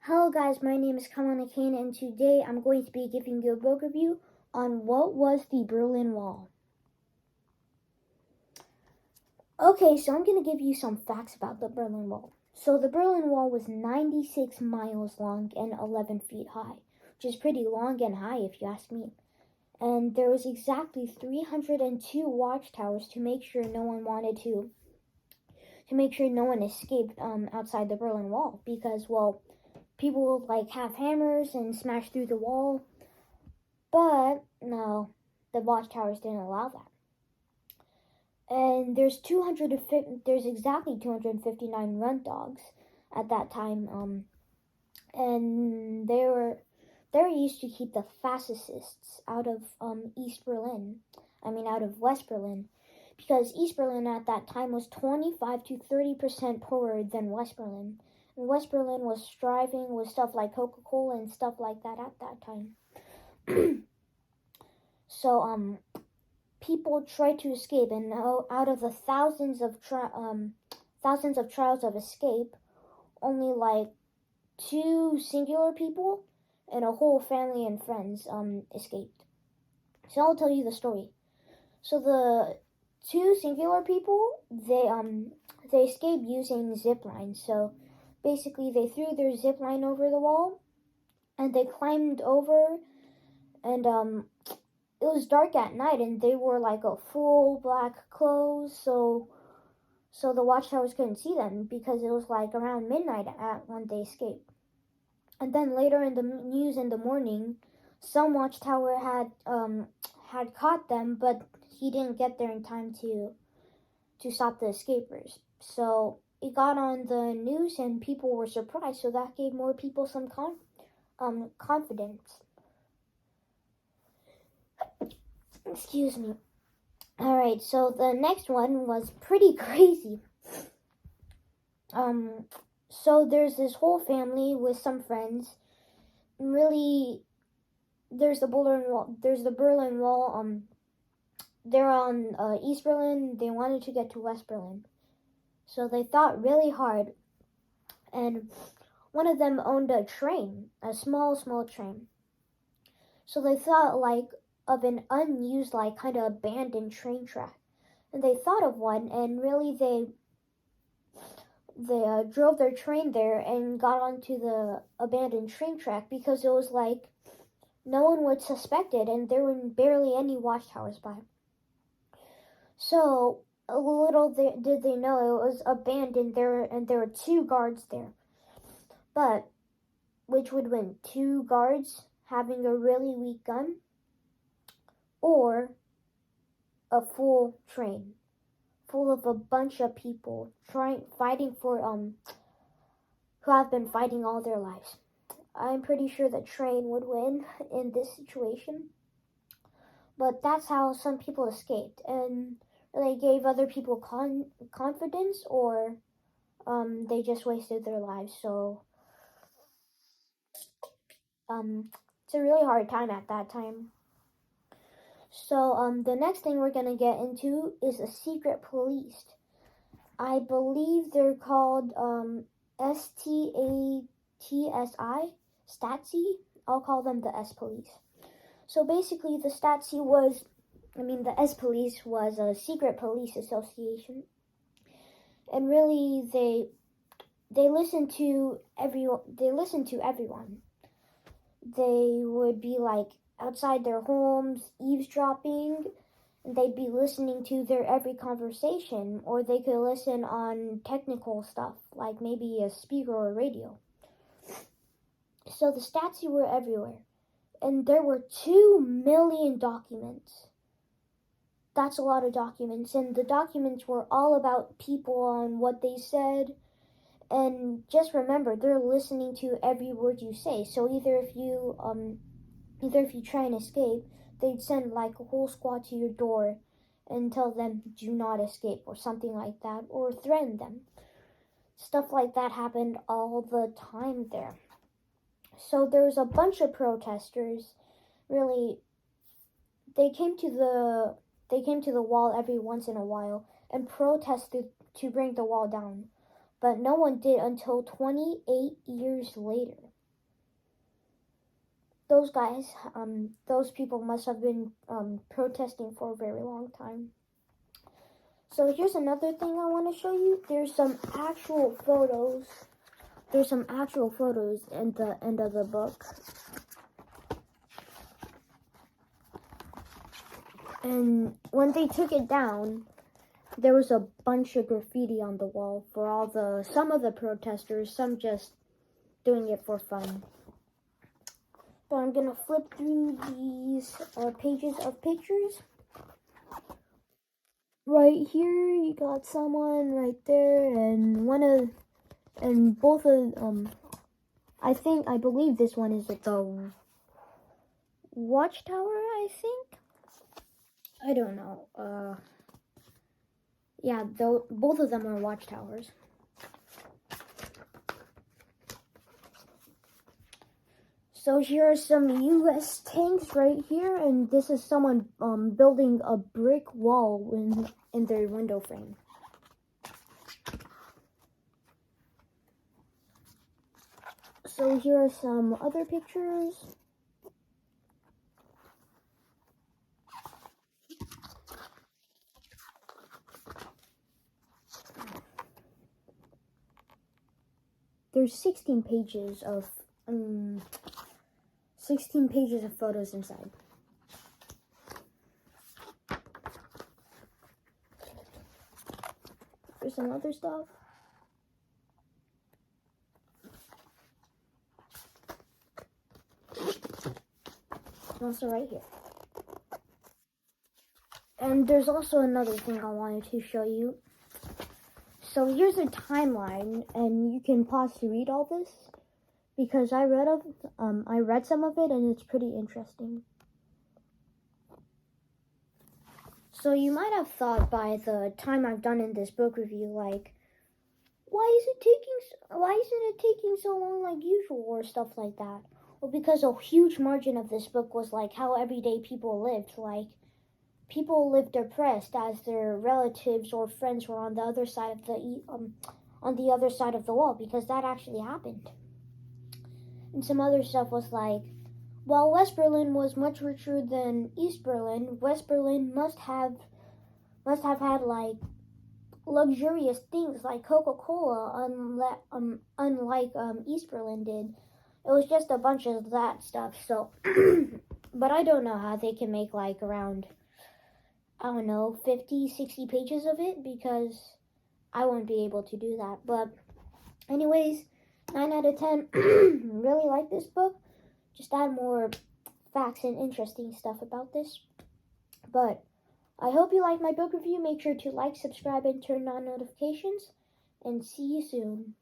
Hello guys, my name is Kaimana Kane, and today I'm going to be giving you a book review on what was the Berlin Wall. Okay, so I'm going to give you some facts about the Berlin Wall. So the Berlin Wall was 96 miles long and 11 feet high, which is pretty long and high if you ask me. And there was exactly 302 watchtowers to make sure no one escaped outside the Berlin Wall, because, well, people would have hammers and smash through the wall. But no, the watchtowers didn't allow that. And there's exactly 259 run dogs at that time. And they used to keep the fascists out of out of West Berlin, because East Berlin at that time was 25 to 30% poorer than West Berlin. And West Berlin was striving with stuff like Coca-Cola and stuff like that at that time. So people tried to escape, and out of the thousands of trials of escape, only 2 singular people and a whole family and friends escaped. So I'll tell you the story. So the 2 singular people, they escaped using zip lines. So basically they threw their zip line over the wall and they climbed over, and it was dark at night, and they wore a full black clothes, so the watchtowers couldn't see them, because it was around midnight when they escaped. And then later in the news in the morning, some watchtower had caught them, but he didn't get there in time to stop the escapers. So it got on the news, and people were surprised. So that gave more people some confidence. Excuse me. Alright, so the next one was pretty crazy. So there's this whole family with some friends. Really, there's the Berlin Wall. They're on East Berlin. They wanted to get to West Berlin. So they thought really hard. And one of them owned a train, a small train. So they thought of an unused, kind of abandoned train track. And they thought of one, and really they drove their train there and got onto the abandoned train track, because it was no one would suspect it, and there were barely any watchtowers by. So little did they know it was abandoned there, and there were 2 guards there. But which would win, 2 guards having a really weak gun, or a full train full of a bunch of people fighting for who have been fighting all their lives? I'm pretty sure the train would win in this situation. But that's how some people escaped, and they gave other people confidence, or they just wasted their lives. So it's a really hard time at that time. So the next thing we're gonna get into is a secret police. I believe they're called STATSI, Stasi. I'll call them the S Police. So basically, the the S Police was a secret police association, and really they listened to everyone. They would be outside their homes eavesdropping, and they'd be listening to their every conversation, or they could listen on technical stuff, like maybe a speaker or a radio. So the Stasi were everywhere, and there were 2 million documents. That's a lot of documents, and the documents were all about people and what they said. And just remember, they're listening to every word you say. So either if you try and escape, they'd send a whole squad to your door and tell them do not escape, or something like that, or threaten them. Stuff like that happened all the time there. So there was a bunch of protesters. Really, they came to the wall every once in a while and protested to bring the wall down. but no one did until 28 years later. Those guys, those people must have been protesting for a very long time. So here's another thing I want to show you. There's some actual photos. There's some actual photos at the end of the book. And when they took it down, there was a bunch of graffiti on the wall for some of the protesters, some just doing it for fun. But I'm gonna flip through these pages of pictures. Right here, you got someone right there, and both of I believe this one is at the watchtower. I think. I don't know. Yeah, both of them are watchtowers. So here are some U.S. tanks right here, and this is someone building a brick wall in their window frame. So here are some other pictures. There's 16 pages of photos inside. There's some other stuff. Also right here. And there's also another thing I wanted to show you. So here's a timeline, and you can pause to read all this because I read some of it, and it's pretty interesting. So you might have thought by the time I've done in this book review, like, why isn't it taking so long like usual or stuff like that? Well, because a huge margin of this book was like how everyday people lived. Like, people lived depressed as their relatives or friends were on the other side of the wall, because that actually happened. And some other stuff was like, while West Berlin was much richer than East Berlin, West Berlin must have had like luxurious things like Coca-Cola, unlike East Berlin did. It was just a bunch of that stuff. So, but I don't know how they can make like around, I don't know, 50, 60 pages of it, because I won't be able to do that. But anyways, 9 out of 10. Really like this book. Just add more facts and interesting stuff about this. But I hope you liked my book review. Make sure to like, subscribe, and turn on notifications. And see you soon.